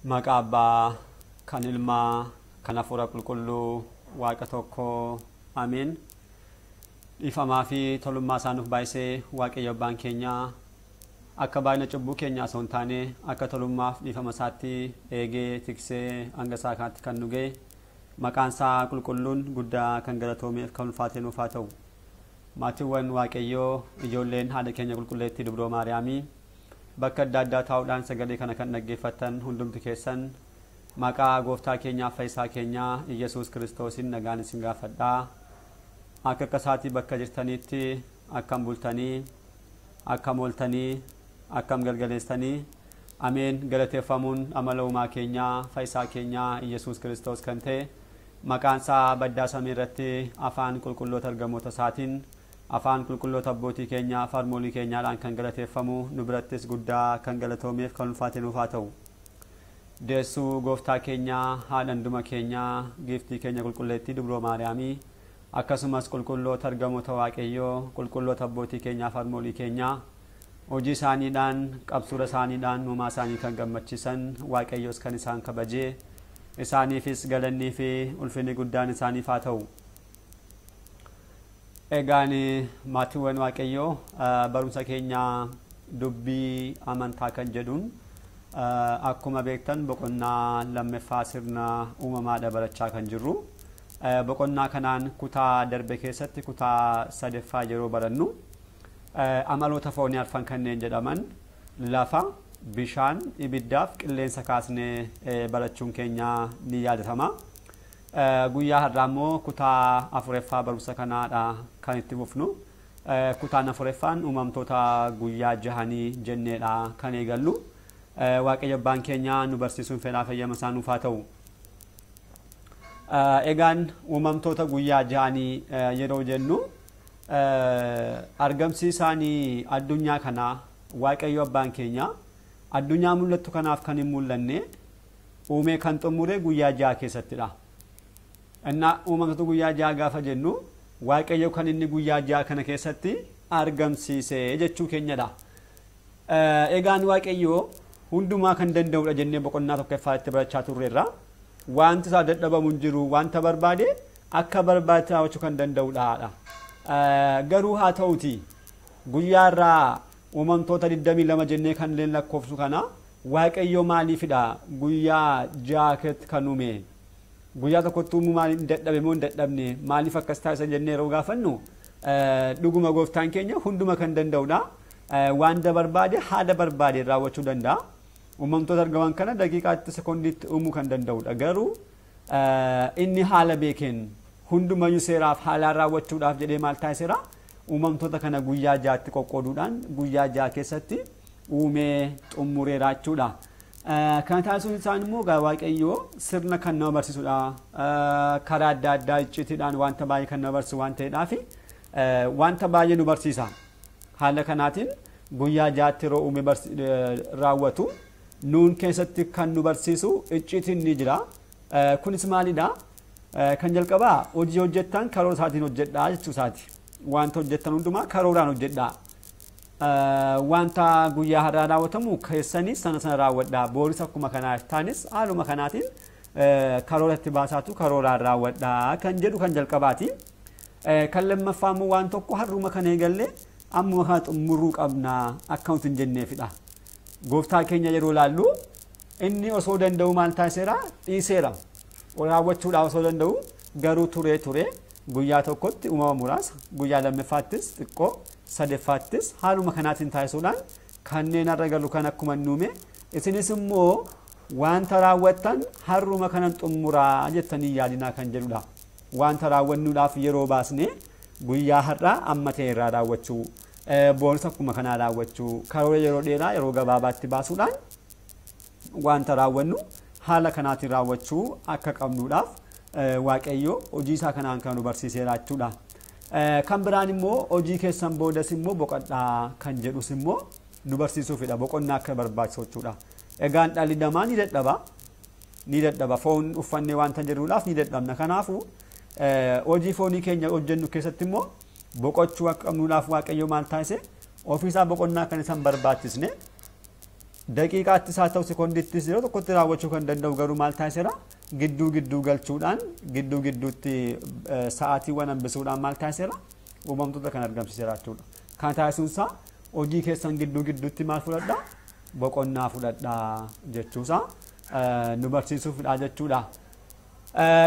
Maqaa Abbaa, kan Ilmaa, kan Hafuura Qulqulluu, Waaqa tokkoo, Ameen. Dhiifamaa fi tolummaa isaa nuuf baay'isee Waaqayyo Abbaan keenya akka baay'ina cubbuu keenyaa osoo hin taane akka tolummaaf dhiifama isaatti eegee tiksee hanga isaa kanatti kan nu ga'e maqaan isaa qulqulluun guddaa kan galatoomeef kan ulfaate nuuf haa ta'u. Maatiiwwan Waaqayyoo ijoolleen haadha keenya qulqulleettii Dubroo Maariyaamii bakka adda addaa taa'uudhaan sagalee kana kan dhaggeeffatan hundumti keessan maqaa gooftaa keenyaa fayyisaa keenyaa Iyesuus Kiristoosiin nagaan isin gaafadhaa. Akka qasaatii bakka jirtaniitti akkam bultanii akkam ooltanii akkam galgaleessanii ameen galateeffamuun amala uumaa keenyaa fayyisaa keenyaa Iyesuus Kiristoos kan ta'e maqaan isaa baddaa samii irratti afaan qulqulloota argamoota isaatiin afaan qulqulloota abbootii keenyaa farmoolii keenyaadhaan kan galateeffamu nu birattis guddaa kan galatoomeef kan ulfaate nuuf haa ta'u. Deessuu gooftaa keenyaa haadhanduma keenyaa giiftii keenya qulqulleettii Dubroo Maariyaamii akkasumas qulqulloota argamoota Waaqayyoo qulqulloota abbootii keenyaa farmoolii keenyaa hojii isaaniidhaan qabsuura isaaniidhaan uumaa isaanii kan gammachiisan Waaqayyoos kan isaan kabajee isaaniifis galannii fi ulfinni guddaan isaaniif haa ta'u. Egaan maatiiwwan Waaqayyoo barumsa keenyaa dubbii amantaa kan jedhuun akkuma beektan boqonnaa lammaffaa sirna uumamaadha barachaa kan jirru. Boqonnaa kanaan kutaa darbe keessatti kutaa sadaffaa yeroo barannu amaloota foonii arfan kanneen jedhaman lafa, bishaan, ibiddaaf qilleensa kaasnee barachuun keenya ni yaadatama. Guyyaa har'aa immoo kutaa afuraffaa barumsa kanaadha kan itti fufnu. Kutaan afuraffaan uumamtoota guyyaa jahanii jenneedha kan eegallu. Waaqayyo Abbaan keenya nu barsiisuun fedhaa fayyama isaa nuuf haa ta'u. Egaan uumamtoota guyyaa jahanii yeroo jennu argamsiisaanii addunyaa kanaa Waaqayyo Abbaan keenya addunyaa mul'attu kanaaf kan hin mul'anne uumee kan xumure guyyaa jaha keessattidha. Innaa uumamtoota guyyaa jaha gaafa jennu Waaqayyo kan inni guyyaa jaha kana keessatti argamsiise jechuu keenyadha. Egaan Waaqayyo hundumaa kan danda'udha jennee boqonnaa tokkoffaatti barachaa turreerra. Wanti isaa dadhabamu hin jiru wanta barbaade akka barbaade raawwachuu kan danda'udha. Garuu haa ta'uti guyyaa irraa uumamtoota 22 jennee kan leen lakkoofsu kana Waaqayyo maaliifidha guyyaa jaha kan uume? Guyyaa tokkotti uumuu maaliif dadhabe moo hin dadhabne maaliif akkas taasisa jennee yeroo gaafannu dhuguma gooftaan keenya hunduma kan danda'udha. Wanta barbaade haala barbaade raawwachuu danda'a. Uumamtoota argaman kana daqiiqaatti sekoondiitti uumuu kan danda'udha. Garuu inni haala beekeen hundumayyuu seeraaf haalaan raawwachuudhaaf jedhee maal taasiseera? Uumamtoota kana guyyaa jahatti qoqqooduudhaan guyyaa jaha keessatti uumee xumureera jechuudha. Kana taasisuun isaan immoo Waaqayyoo sirna kan nama barsiisudha. Karaa adda addaa iccitiidhaan wanta baay'ee kan nama barsiisu waan ta'eedhaaf wanta baay'ee nu barsiisa. Haala kanaatiin guyyaa jahatti yeroo uume raawwatu nuun keessatti kan nu barsiisu iccitiin ni jira. Kunis maalidha? Kan jalqabaa hojii hojjettan karoora isaatiin hojjedhaa jechuu isaati. Wanta hojjettan hundumaa karooraan hojjedhaa. Wanta guyyaa har'aa raawwatamu keessanii sana raawwadhaa. Booris akkuma kanaa taanis haaluma kanaatiin karoora itti baasaatu karooraan raawwadhaa kan jedhu kan jalqabaati. Kan lammaffaa immoo waan tokko har'uma kan eegalle amma kana xumuruu qabna akka nuti hin jenneefidha. Gooftaa keenya yeroo laallu inni osoo danda'u maal taasiseera? Dhiiseera. Raawwachuudhaaf osoo danda'u garuu ture guyyaa tokkotti uumama muraasa guyyaa lammaffaattis xiqqoo sadaffaattis haaluma kanaatiin taasisuudhaan kanneen har'a galu kan akkuma nuume isinis immoo wanta raawwattan har'uma kanan xumuraa jettanii yaadinaa kan jedhudha. Wanta raawwannuudhaaf yeroo baasne guyyaa har'aa amma ta'e irraa raawwachuu boonis akkuma kanaa raawwachuu karoora yeroo dheeraa yeroo gabaabaatti baasuudhaan wanta raawwannu haala kanaatiin raawwachuu akka qabnuudhaaf Waaqayyo hojii isaa kanaan kan nu barsiiseera jechuudha. Kan biraan immoo hojii keessan boodas immoo boqodhaa kan jedhus immoo nu barsiisuufidha. Boqonnaa akka barbaachisu jechuudha. Egaan dhalli namaa ni dadhaba foon uffannee wanta jedhuudhaaf ni dadhabna. Kanaafuu hojii foonii keenya hojjennu keessatti immoo boqochuu akka qabnuudhaaf Waaqayyo maal taasise ofiisaa boqonnaa kan isaan barbaachisne daqiiqaatti isaa ta'u sekoondittis yeroo tokkotti raawwachuu kan danda'u garuu maal taasiseera gidduu galchuudhaan gidduutti sa'aatiiwwan hambisuudhaan maal taasiseera uumamtoota kan argamsiiseera jechuudha. Kan taasisuunsaa hojii keessan gidduutti maal fudhadhaa boqonnaa fudhadhaa jechuusaa nu barsiisuufidha jechuudha.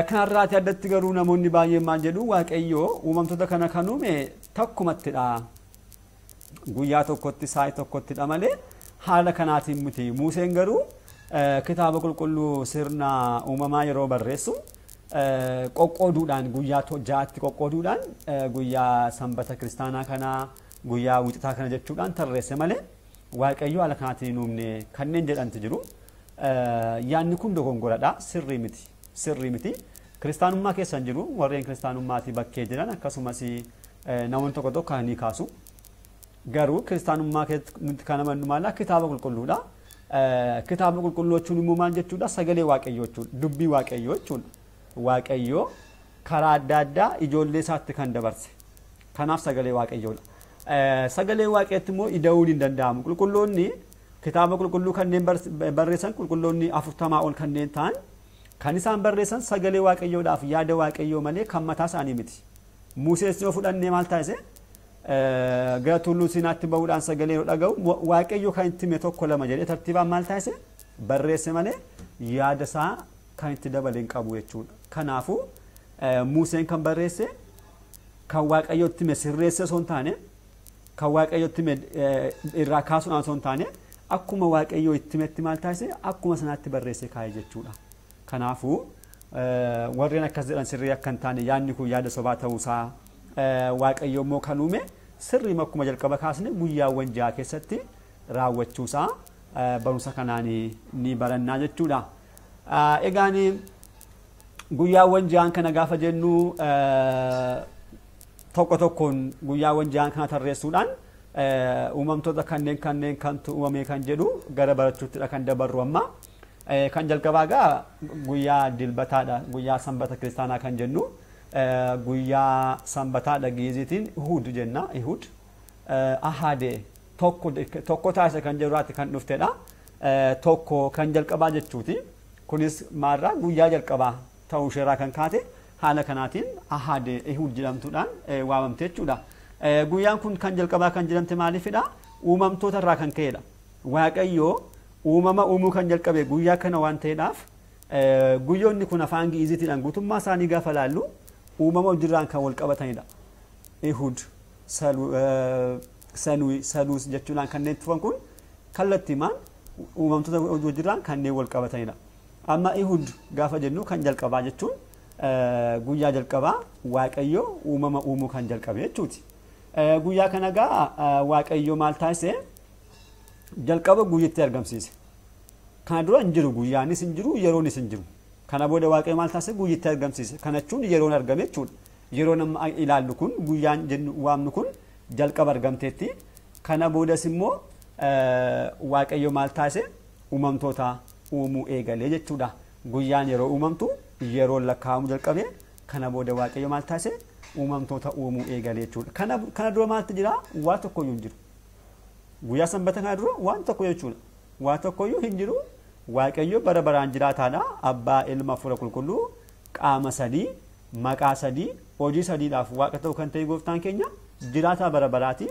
Kanarraati addatti garuu namoonni baay'een maal jedhu waaqayyoo uumamtoota kana kan uume takkumattidha. Guyyaa tokkotti saa'ii tokkottidha malee haala kanaatiin miti. Museen garuu kitaaba qulqulluu sirna uumamaa yeroo barreessu qoqqooduudhaan guyyaa ja'atti qoqqooduudhaan guyyaa sanbata kiristaanaa kanaa guyyaa wixataa kana jechuudhaan tarreesse malee waaqayyo haala kanaatiin uumne kanneen jedhanti jiru. Yaanni kun dogongoradha sirrii miti. Kiristaanummaa keessa hin jiru warreen kiristaanummaati bakkee jiran akkasumas namoonni tokko tokko kan ni kaasu. Garuu kiristaanummaa nuti kan amannu maala kitaaba qulqulluudha. Kitaaba qulqulluu jechuun immoo maal jechuudha sagalee waaqayyoo jechuudha dubbii waaqayyoo jechuudha. Waaqayyoo karaa adda addaa ijoollee isaatti kan dabarse. Kanaaf sagalee waaqayyoodha. Sagalee waaqayyootti immoo ida'uun hin danda'amu. Qulqulloonni kitaaba qulqulluu kanneen barreessan qulqulloonni 40 ol kanneen ta'an kan isaan barreessan sagalee waaqayyoodhaaf yaada waaqayyoo malee kan mataa isaanii miti. Musees yoo fudhannee maal taasise gara tulluu Siinaatti bahuudhaan sagalee yoo dhaga'u waaqayyoo kan itti hime tokko lama jedhee tartiibaan maal taasise barreesse malee yaada isaa kan itti dabaleen qabu jechuudha. Kanaafuu Museen kan barreesse kan waaqayyoo itti hime sirreesse osoo hin taane kan waaqayyoo itti hime irraa kaasuudhaan osoo hin taane akkuma waaqayyoo itti himetti maal taasise akkuma sanaatti barreesse kaa'e jechuudha. Kanaafuu warreen akkas jedhan sirrii akka hin taane yaadni kun yaada sobaa ta'uusaa waaqayyoo immoo kan uume sirrii akkuma jalqaba kaasne guyyaawwan 6 keessatti raawwachuusaa barumsa kanaan ni barannaa jechuudha. Egaan guyyaawwan 6 kana gaafa jennu tokko tokkoon guyyaawwan 6 kana tarreessuudhaan uumamtoota kanneen kantu uumame kan jedhu gara barachuuttidha kan dabarru amma. Kan jalqabaa gaa guyyaa dilbataadha guyyaa sanbata kiristaanaa kan jennu guyyaa sanbataadha giizitiin Ihud jenna. Ihud ahade tokko taasise kan jedhuraati kan dhuftedha. Tokko kan jalqabaa jechuuti. Kunis maarraa guyyaa jalqabaa ta'uu isheerraa kan kaate haala kanaatiin ahade Ihud jedhamtuudhaan waamamte jechuudha. Guyyaan kun kan jalqabaa kan jedhamte maaliifidha? Uumamtoota irraa kan ka'edha. Waaqayyoo uumama uumuu kan jalqabe guyyaa kana waan ta'eedhaaf guyyoonni kun afaan gi'iziitiidhaan guutummaa isaanii gaafa laallu uumama hojirraan kan wal qabatanidha. Ihud saluus jechuudhaan kanneen tufan kun kallattiimaan uumamtoota hojirraan kanneen wal qabatanidha. Amma Ihud gaafa jennu kan jalqabaa jechuun guyyaa jalqabaa waaqayyoo uumama uumuu kan jalqabe jechuuti. Guyyaa kana gaa waaqayyoo maal taasise jalqaba guyyatti argamsiise. Kana dura hin jiru guyyaanis hin jiru yeroonis hin jiru. Kana booda waaqayyo maal taasise guyyatti argamsiise. Kana jechuun yeroon argame jechuudha. Yeroon amma ilaallu kun guyyaan jennu waamnu kun jalqaba argamteetti. Kana boodas immoo waaqayyo maal taasise uumamtoota uumuu eegalee jechuudha. Guyyaan yeroo uumamtu yeroon lakkaa'amu jalqabe. Kana booda waaqayyo maal taasise uumamtoota uumuu eegalee jechuudha. Kana dura maaltu jira waa tokkoyyuu hin jiru. Guyyaa sanbata kana dura waan tokko jechuudha. Waa tokkoyyuu hin jiru. Waaqayyo bara baraan jiraataadha. Abbaa ilma hafuura qulqulluu qaama 3 maqaa 3 hojii 3dhaaf waaqa ta'u kan ta'e gooftaan keenya jiraataa bara baraati.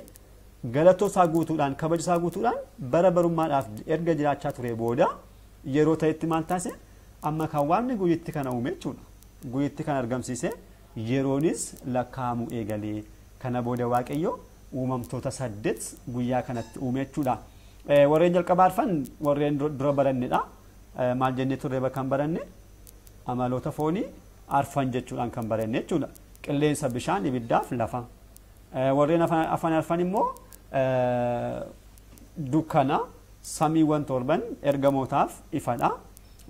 Galatoo isaa guutuudhaan kabaja isaa guutuudhaan bara barummaadhaaf erga jiraachaa ture booda yeroo ta'etti maal taasise amma kan waamni guyyitti kana uume jechuudha. Guyyitti kana argamsiise yeroonis lakkaa'amuu eegalee kana booda waaqayyo uumamtoota 8 guyyaa kanatti uume jechuudha. Warreen jalqabaa arfan warreen dura barannedha. Maal jennee turre kan baranne amaloota foonii arfan jechuudhaan kan baranne jechuudha. Qilleensa bishaan ibiddaaf lafa. Warreen afan arfan immoo dukkana samiiwwan 7 ergamootaaf ifadha.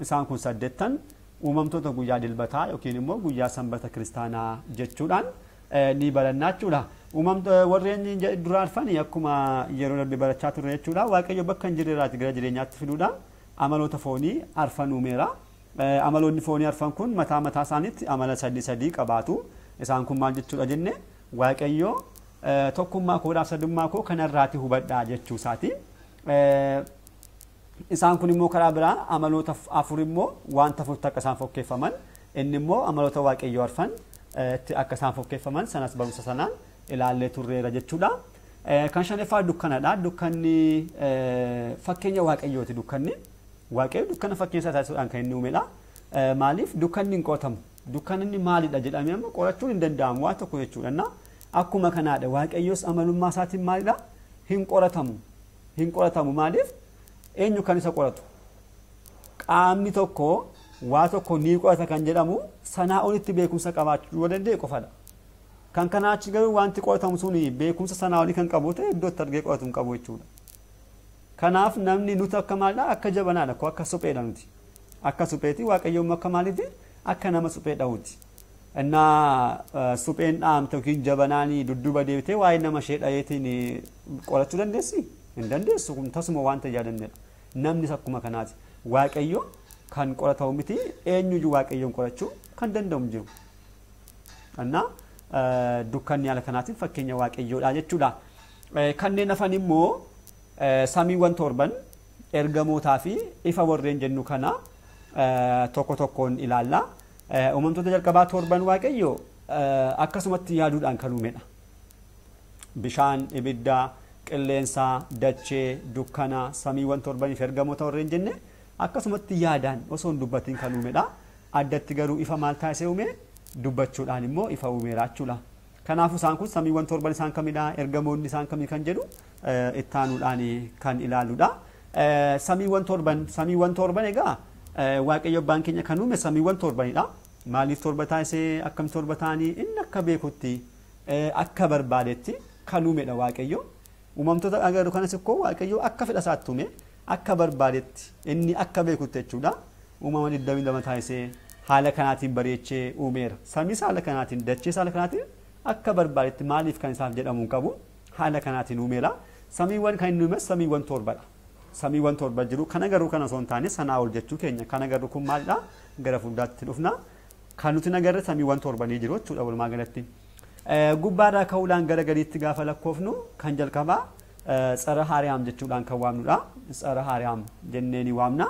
Isaan kun 8 uumamtoota guyyaa dilbataa yookiin immoo guyyaa sanbata kiristaanaa jechuudhaan ni barannaa jechuudha. Warreen dura arfanii akkuma yeroo darbe barachaa turre jechuudha. Waaqayyo bakka hin jirreerraati gara jireenyaatti fiduudhaan amaloota foonii arfan uumeera. Amaloonni foonii arfan kun mataa isaaniitti amala 3 qabaatu. Isaan kun maal jechuudha jenne waaqayyo tokkummaa koodhaaf sadummaa koo kanarraati hubadhaa jechuu isaati. isaan kun immoo karaa biraa amaloota afur immoo wanta afur akka isaan fakkeeffaman inni immoo amaloota waaqayyoo arfan akka isaan fakkeeffaman sanas barumsa sanaan ilaallee turreera jechuudha. Kan shanaffaa dukkanadha. Dukkanni fakkeenya waaqayyooti. Dukkanni waaqayyo dukkana fakkeenya taasisuudhaan kan inni uumedha. Maaliif dukkanni hin qotamu? Dukkanni maalidha jedhamee amma qorachuun hin danda'amu waan tokko jechuudha. Akkuma kanaadha waaqayyoos amalummaa isaatiin maalidha? Hin qoratamu. Hin qoratamu maaliif? Eenyu kan isa qoratu? Qaamni tokko waa tokko ni qorata kan jedhamu sanaa olitti beekumsa qabaachuu danda'e qofadha. Kan kanaa achi garuu wanti qoratamu suni beekumsa sanaa olii kan qabu ta'e iddootti argee qoratu hin qabu jechuudha. Kanaaf namni nuti akka maalidha? Akka jabanaadha. Akka supheedha nuti. Akka supheeti waaqayyoon akka maaliiti? Akka nama suphee dha'uuti. Innaa supheen dhaamte yookiin jabanaanii dudduuba deebitee waa'ee nama ishee dhayeetiin qorachuu dandeessi? Hin dandeessu. Kun tasuma waan ta'e yaadannedha. Namnis akkuma kanaati. Waaqayyo kan qoratamu miti eenyuyyuu waaqayyoon qorachuu kan danda'u jiru. Innaa dukkanni haala kanaatiin fakkeenya waaqayyoodha jechuudha. Kanneen hafan immoo samiiwwan torban ergamootaa fi ifa warreen jennu kana tokko tokkoon ilaalla. Uumamtoota jalqabaa torban waaqayyo akkasumatti yaaduudhaan kan uumedha. Bishaan, ibidda, qilleensa, dachee, dukkana, samiiwwan torbanii fi ergamoota warreen jenne akkasumatti yaadaan osoo hin dubbatiin kan uumedha. Addatti garuu ifa maal taasisee uume? Dubbachuudhaan immoo ifa uumeera jechuudha. Kanaafuu isaan kun samiiwwan torban isaan kamidha? Ergamoonni isaan kamii kan jedhu ittaanuudhaan kan ilaaludha. Samiiwwan torban egaa waaqayyo abbaan keenya kan uume samiiwwan torbanidha. Maaliif torba taasisee akkam torba ta'anii inni akka beekutti akka barbaadetti kan uumedha waaqayyo. Uumamtoota agarru kanas ikkoo waaqayyo akka fedha isaatti uume akka barbaadetti inni akka beekutti jechuudha. Uumama 22 taasisee haala kanaatiin bareechee uumeera. Samiis haala kanaatiin dachees haala kanaatiin akka barbaadetti maaliif kan isaaf jedhamu qabu haala kanaatiin uumeera. Samiiwwan kan inni uume samiiwwan torbadha. Samiiwwan torba jiru kan agarru kana osoo hin taane sanaa ol jechuu keenya. Kan agarru kun maalidha? Gara fuuldaatti dhufna. Kan nuti agarre samiiwwan torbanii jiru jechuudha walumaa galatti. Gubbaadhaa ka'uudhaan gara gadiitti gaafa lakkoofnu kan jalqabaa tsara haariyaam jechuudhaan kan waamnudha. Tsara haariyaam jennee ni waamna.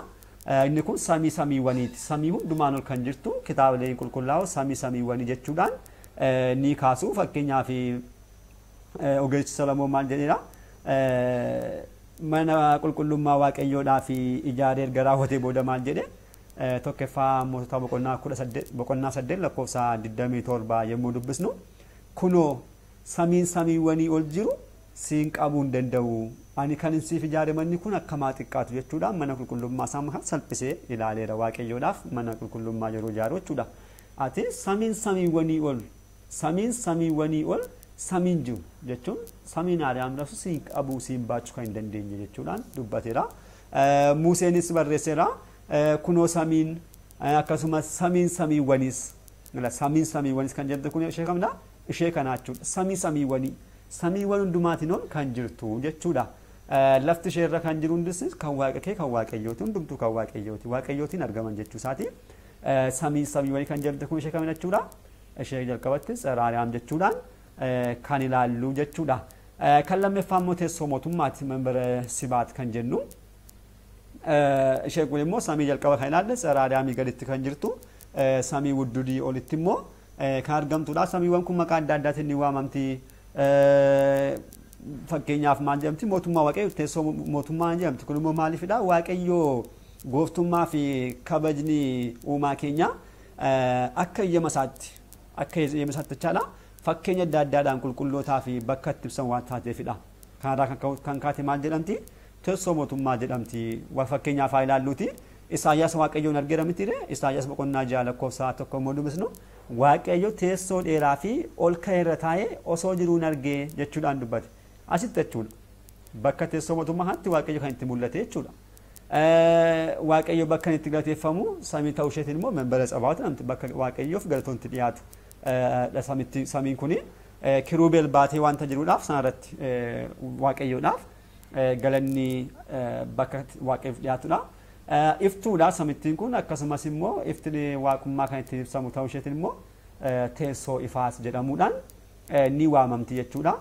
Inni kun samiiwwaniiti. Samii hundumaan ol kan jirtu kitaabileen qulqullaa'oo samiiwwanii jechuudhaan ni kaasu. Fakkeenyaaf ogeessi Solomoon maal jedheedha? Mana qulqullummaa waaqayyoodhaa fi ijaaree erga raawwatee booda maal jedhe? Tokkoffaa mootota boqonnaa 8 lakkoofsa 27 yommuu dubbisnu kunoo samiiwwanii ol jiru siin qabuu hin danda'u. Ani kan siif ijaare manni kun akkamaa xiqqaatu jechuudhaan mana qulqullummaa isaa salphisee ilaaleera waaqayyoodhaaf mana qulqullummaa yeroo ijaaru jechuudha. Ati samiiwwanii ol samiin jiru jechuun samiin haariyaam lafu siin qabuu siin baachuu kan hin dandeenye jechuudhaan dubbateera. Museenis barreesseera kunoo samiin akkasumas samiiwwanis kan jedhu kun ishee kamidha? Ishee kanaa jechuudha. Samiiwwan hundumaatiin ol kan jirtu jechuudha. Lafti ishee irra kan jiru hundis kan waaqayyooti hundumtuu kan waaqayyootiin argaman jechuu isaati. Samiiwwanii kan jedhu kun ishee kamidha jechuudha? Ishee jalqabatti tsara haariyaam jechuudhaan kan ilaallu jechuudha. Kan lammaffaa immoo teessoo mootummaati membara sibaat kan jennu. Ishee kun immoo samii jalqaba kan ilaalle tsara haariyaamii gaditti kan jirtu samii wuddudii olitti immoo kan argamtudha. Samiiwwan kun maqaa adda addaatiin ni waamamti. Fakkeenyaaf maal jedhamti? Mootummaa waaqayyo teessoo mootummaa jedhamti. Kun immoo maaliifidha? Waaqayyoo gooftummaa fi kabajni uumaa keenya akka eeyyama isaatti jechaadha. Fakkeenya adda addaadhaan qulqullootaa fi bakka itti ibsan waan taateefidha. Kanarraa kan kaate maal jedhamti? Teessoo mootummaa jedhamti. Fakkeenyaaf haa ilaalluuti. Isaayyaas waaqayyoon argeera mitiire? Isaayyaas boqonnaa 6 lakkoofsa 1 immoo dubbisnu waaqayyo teessoo dheeraa fi ol ka'eerra taa'ee osoo jiruun argee jechuudhaan dubbate. Asitti jechuudha. Bakka teessoo mootummaa kanatti waaqayyo kan itti mul'ate jechuudha. Waaqayyo bakka itti galateeffamu samii ta'uu isheetiin immoo membara tsabaawwati namti bakka waaqayyoof galatoon itti dhiyaatu. Samiin kuni kiruubeel baatee wanta jiruudhaaf sanarratti waaqayyoodhaaf galanni bakka waaqayyoof dhiyaatudha. Iftuudha samittiin kun akkasumas immoo ifti waaqummaa kan ittiin ibsamu ta'uu isheetiin immoo teessoo ifaas jedhamuudhaan ni waamamti jechuudha.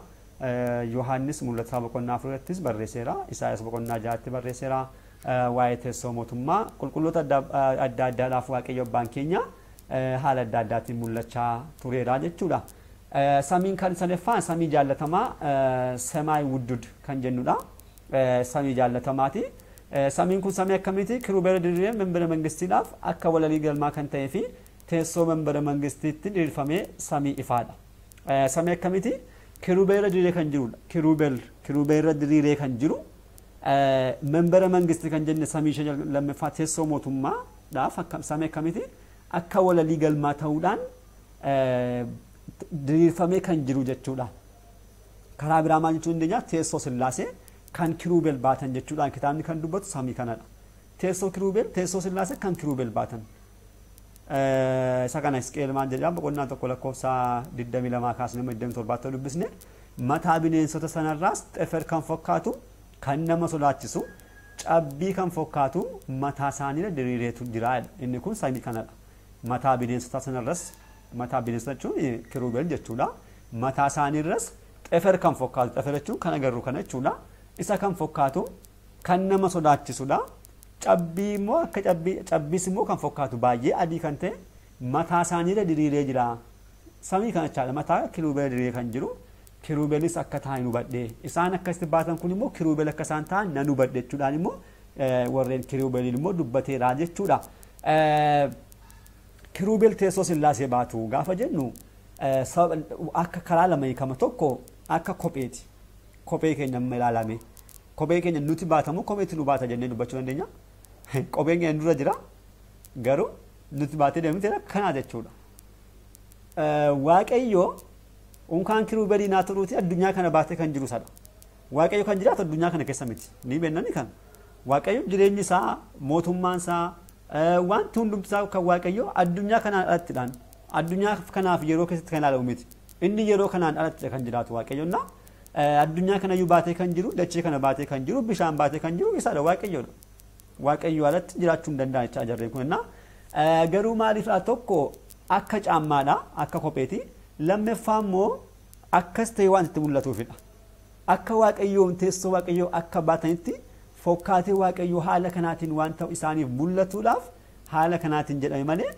Yohaannis mul'ata boqonnaa 4 barreesseera. Isaayyaas boqonnaa 6 barreesseera. waa'ee teessoo mootummaa qulqulloota adda addaadhaaf waaqayyo abbaan keenya haala adda addaatiin mul'achaa tureera jechuudha. Samiin kan sadaffaan samii jaallatamaa samaay wuddud kan jennudha. Samii jaallatamaati. Samiin kun samii akkamiiti? Kirubeela diriiree membara mangistiidhaaf akka walalii galmaa kan ta'ee fi teessoo membara mangistiitti diriirfamee samii ifaadha. Samii akkamiiti? Kirubeela diriiree kan jirudha. Kirubeela diriiree kan jiru membara mangistii kan jenne samii ishee lammaffaa teessoo mootummaadhaaf samii akkamiiti? Akka walalii galmaa ta'uudhaan diriirfamee kan jiru jechuudha. Karaa biraa maal jechuu dandeenya? Teessoo Sillaasee kan kiruubel baatan jechuudhaan kitaabni kan dubbatu samii kanadha. Teessoo kiruubel, teessoo Sillaasee kan kiruubel baatan. Isa kana Hisqeel maal jedhaa boqonnaa tokko lakkoofsa 22 kaasnee 27 dubbisne mataa bineensota sanarraas xefer kan fakkaatu kan nama sodaachisu cabbii kan fakkaatu mataa isaaniirra diriireetu jira. Inni kun samii kanadha. Mataa bineensota sanarraas mataa bineensota jechuun kiruubel jechuudha. Mataa isaaniirras xefer kan fakkaatu xefer jechuun kan agarru kana jechuudha. Isa kan fakkaatu kan nama sodaachisudha. Cabbii immoo akka cabbiis immoo kan fakkaatu baay'ee adii kan ta'e mataa isaaniirra diriiree jira. Samii kana jechaadha. Mataa kiruubel diriiree kan jiru. Kiruubelis akka ta'an hubadhe. Isaan akkasitti baatan kun immoo kiruubel akka isaan ta'an nan hubadhe jechuudhaan immoo warreen kiruubeliin immoo dubbateera jechuudha. Kiruubel teessoo Sillaasee baatu gaafa jennu akka karaa lama hiikama tokko akka kopheeti. Kophee keenya amma ilaalame. Kophee keenya nuti baatamu kopheetti nu baata jennee dubbachuu dandeenya. Kopheen keenya dura jira garuu nuti baatee deemtee kana jechuudha. Waaqayyo unkaan kiruubelii naa turuuti addunyaa kana baatee kan jiru sadha. Waaqayyo kan jiraatu addunyaa kana keessa miti. Ni beennani kan. Waaqayyo jireenyi isaa mootummaan isaa wanti hundumti isaa kan waaqayyo addunyaa kanaan alattidhaan addunyaa kanaaf yeroo keessatti kan ilaalamu miti. Inni yeroo kanaan alatti kan jiraatu waaqayyoon addunyaa kana iyyuu baatee kan jiru dachee kana baatee kan jiru bishaan baatee kan jiru isaadha waaqayyoodha. Waaqayyo alatti jiraachuu hin danda'an jecha jarreen kun garuu maaliif tokko akka caammaadha akka kopheeti lammaffaa immoo akkas ta'e waan itti mul'atuufidha. Akka waaqayyoon teessoo waaqayyoo akka baatanitti fokkaatee waaqayyoo haala kanaatiin waan ta'u isaaniif mul'atuudhaaf haala kanaatiin jedhame malee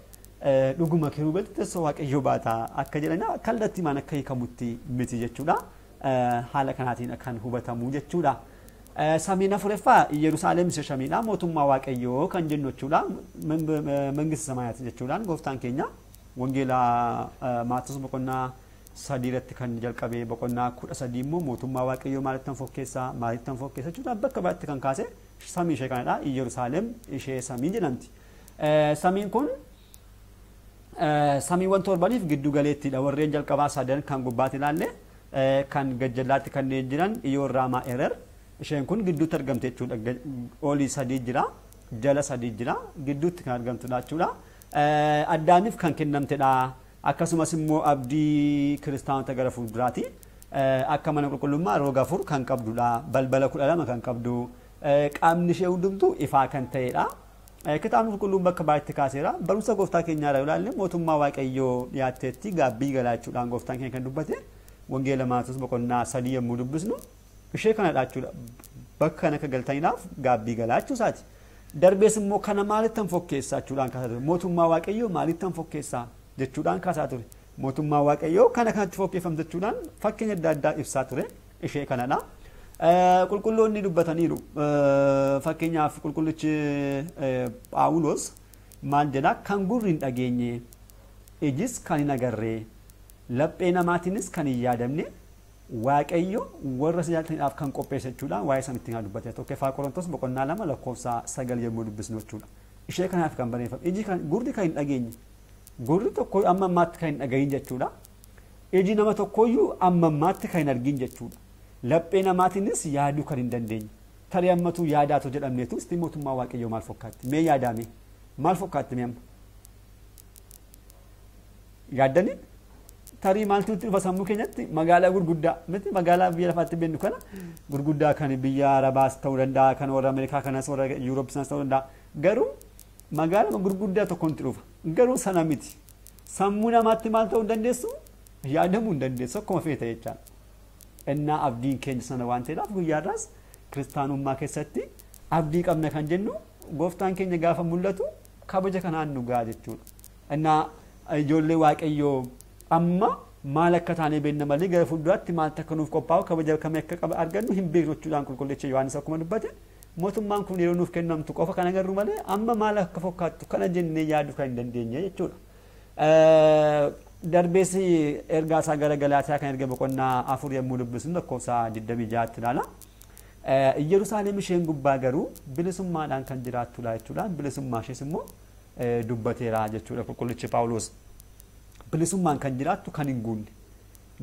dhuguma kiruubelti teessoo waaqayyoo baata akka jedhanii kallattii maan akka hiikamutti miti jechuudha. Haala kanaatiin kan hubatamu jechuudha. Samiin afuraffaa Yerusaalem isa shamiidha mootummaa waaqayyoo kan jennu jechuudha. Mangista samayaati jechuudhaan gooftaan keenya wangeela Maatewos boqonnaa 3 irratti kan jalqabee boqonnaa 13 immoo mootummaa waaqayyoo maalittan fokkeessa jechuudha. Bakka baatti kan kaase samii ishee kanadha. Yerusaalem ishee samii jedhamti. Samiin kun samiiwwan torbaniif giddu galeettiidha. Warreen jalqabaa sadan kan gubbaatti ilaalle kan gajjallaatti kanneen jiran Iyoorraamaa Erer isheen kun gidduutti argamte jechuudha. Olii 3 jira, jala 3 jira, gidduutti kan argamtudha jechuudha. Addaamiif kan kennamtedha. Akkasumas immoo abdii kiristaanota gara fuulduraati. Akka mana qulqullummaa roga 4 kan qabdudha. Balbala 12 kan qabdu. Qaamni ishee hundumtuu ifaa kan ta'edha. Kitaabni qulqulluun bakka baay'eetti kaaseera. Barumsa gooftaa keenyaa irraa ilaalle mootummaa waaqayyoo dhiyaatteetti gaabbii galaa jechuudhaan gooftaan keenya kan dubbate. Wangeela Maatewos boqonnaa 3 yommuu dubbisnu ishee kanadha jechuudha. Bakka kana akka galtaniidhaaf gaabbii galaa jechuusaati. Darbees immoo kana maalittan fokkeessaa jechuudhaan kaasaa ture. Mootummaa waaqayyoo maalittan fokkeessaa jechuudhaan kaasaa ture. Mootummaa waaqayyoo kana kanatti fokkeeffamte jechuudhaan fakkeenya adda addaa ibsaa ture ishee kanadha. Qulqulloonni dubbataniiru. Fakkeenyaaf qulqullichi Phaawulos maal jedha kan gurri hin dhageenye ijis kan hin agarree laphee namaatiinis kan hin yaadamne waaqayyo warra jaalataniidhaaf kan qopheesse jechuudhaan waa'ee sanitti kan dubbate. Tokkoffaa Qorontos boqonnaa 2 lakkoofsa 9 yommuu dubbisnu jechuudha. Ishee kanaaf kan barreeffame iji kan gurri kan hin dhageenye gurri tokko amma ammaatti kan hin dhagahin jechuudha. Iji nama tokkoyyuu amma ammaatti kan hin argin jechuudha. Laphee namaatiinis yaaduu kan hin dandeenye. Tarii ammatu yaadaatu jedhamneetu isti mootummaa waaqayyoo maal fakkaatti? Mee yaadame? Maal fakkaatti mee amma? Yaaddanii? Tarii maaltu dhufa sammuu keenyatti magaalaa gurguddaa miti magaalaa biyya lafaatti beeknu kana gurguddaa kan biyya Arabaas ta'uu danda'a kan warra Ameerikaa kanas warra Yuuroopis ta'uu danda'a. Garuu magaalaa gurguddaa tokkotti dhufa. Garuu sana miti. Sammuu namaatti maal ta'uu dandeessu? Yaadamuu hin dandeessu akkuma feeta jechaadha. Innaa abdiin keenya sana waan ta'eedhaaf guyyaadhaas kiristaanummaa keessatti abdii qabna kan jennu gooftaan keenya gaafa mul'atu kabaja kanaan nu ga'a jechuudha. Innaa ijoollee waaqayyoo amma maal akka taanee beekna malee gara fuulduraatti maal akka nuuf qophaa'u kabaja kamii akka qaba argannu hin beeknu jechuudhaan qulqulleessa Yohaannis akkuma dubbate mootummaan kun yeroo nuuf kennamtu qofa kan agarru malee amma maal akka fakkaattu kana jennee yaaduu kan hin dandeenye jechuudha. Darbeessi ergaa isaa gara Galaataa kan erga boqonnaa 4 yommuu dubbisnu lakkoofsa 26 ilaala. Yerusaalem isheen gubbaa garuu bilisummaadhaan kan jiraattudha jechuudha. Bilisummaa ishees immoo dubbateera jechuudha qulqullichi Phaawulos. Bilisummaan kan jiraattu kan hin guunne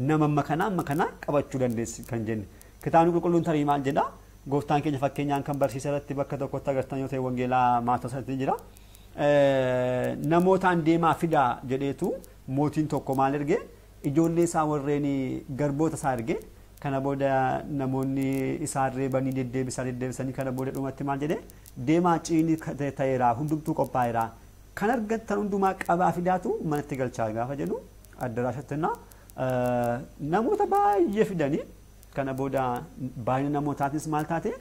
nama amma kana qabachuu dandeessi kan jenne. Kitaabni qulqulluun tarii maal jedha? Gooftaan keenya fakkeenyaan kan barsiisa irratti bakka tokkotti agartan yoo ta'e wangeelaa Maatewos irratti jira. Namootaan deemaa fidaa jedheetu mootiin tokko maal ergee ijoollee isaa warreen garboota isaa ergee kana booda namoonni isaa reebanii deddeebisanii kana booda dhumatti maal jedhee deemaa ciinii ta'eera hundumtuu qophaa'eera kan argattan hundumaa qabaa fidaatu manatti galchaa gaafa jedhu addaraashattinaa namoota baay'ee fidanii kana booda baay'ina namootaatis maal taate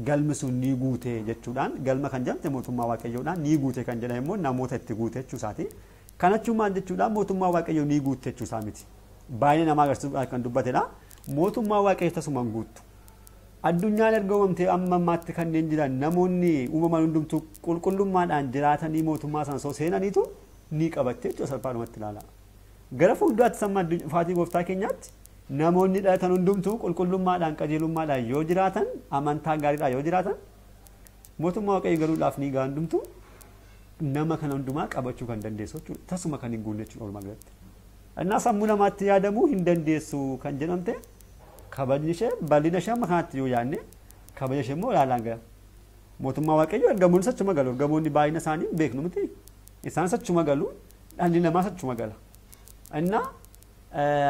galmi sun ni guute jechuudhaan galma kan jedhamte mootummaa waaqayyoodhaan ni guute kan jedhamu immoo namoota itti guute jechuusaati. Kanachuu maal jechuudhaan mootummaa waaqayyoo ni guute jechuusaa miti. Baay'ee nama agarsiisuudhaan kan dubbatedha. Mootummaa waaqayyoo tasuma hin guuttu. Addunyaan erga uumamtee amma ammaatti kanneen jiran namoonni uumaman hundumtuu qulqullummaadhaan jiraatanii mootummaa sana soo seenaniitu ni qabatte jechuudha salphaadhumatti ilaala. Gara fuulduraatti samma dhufaatii gooftaa keenyaatti namoonni dhalatan hundumtuu qulqullummaadhaan qajeelummaadhaan yoo jiraatan amantaa gaariidhaan yoo jiraatan mootummaa waaqayyoo galuudhaaf ni ga'a hundumtuu nama kana hundumaa qabachuu kan dandeessu jechuudha. Tasuma kan hin guunne jechuudha walumaa galatti. Innaa sammuu namaatti yaadamuu hin dandeessu kan jedhamte kabajni ishee bal'ina ishee amma kanatti yoo yaadne kabaja ishee immoo ilaalaan gara mootummaa waaqayyoo ergamoonni sachuma galu ergamoonni baay'ina isaanii beeknu miti isaan sachuma galu dhalli namaa sachuma gala. Innaa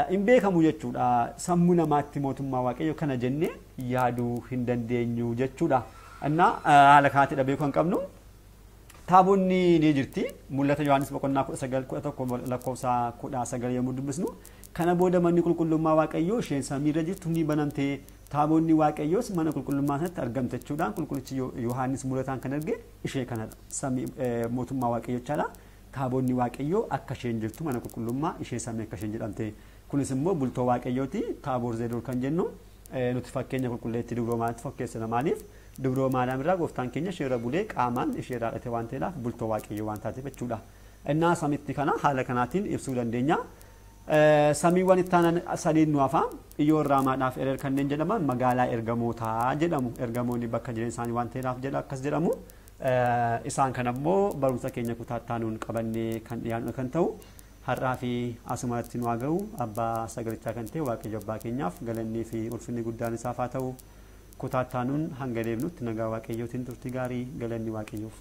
hin beekamu jechuudha sammuu namaatti mootummaa waaqayyoo kana jennee yaaduu hin dandeenyu jechuudha. Innaa haala kanaatti beekuu kan qabnu taabonni ni jirti mul'ata Yohaannis boqonnaa 19 lakkoofsa 19 yommuu dubbisnu kana booda manni qulqullummaa waaqayyoo isheen samiirra jirtu ni banamte taabonni waaqayyoos mana qulqullummaa sanatti argamte jechuudhaan qulqullichi Yohaannis mul'ataan kan arge ishee kana mootummaa waaqayyoo jechaadha. Taabonni waaqayyoo akka isheen jirtu mana qulqullummaa ishee samii akka isheen jedhamte kunis immoo bultoo waaqayyooti taaboor zeedoor kan jennu nuti fakkeenya qulqulleetti dubroomaatti fakkeessina maaliif dubroo maadaam irraa gooftaan keenya isheerra bulee qaamaan isheerraa dhate waan ta'eef bultoo waaqayyoo waan taateef jechuudha. Innaa samitti kana haala kanaatiin ibsuu dandeenya. Samiiwwan ittaanan sadiin nu hafa iyyoo raamaadhaaf erer kanneen jedhaman magaalaa ergamootaa jedhamu ergamoonni bakka jireenya isaanii waan ta'eef jedha akkas jedhamu. Isaan kan ammoo barumsa keenya kutaattaanuun qabannee kan dhiyaannu kan ta'u har'aa fi asumatti nu haa ga'u abbaa sagalichaa kan ta'e waaqayyo abbaa keenyaaf galannii fi ulfinni guddaan isaaf haa ta'u. Kutaattaanuun hanga deemnutti nagaa waaqayyootiin turtii gaarii galanni waaqayyoof.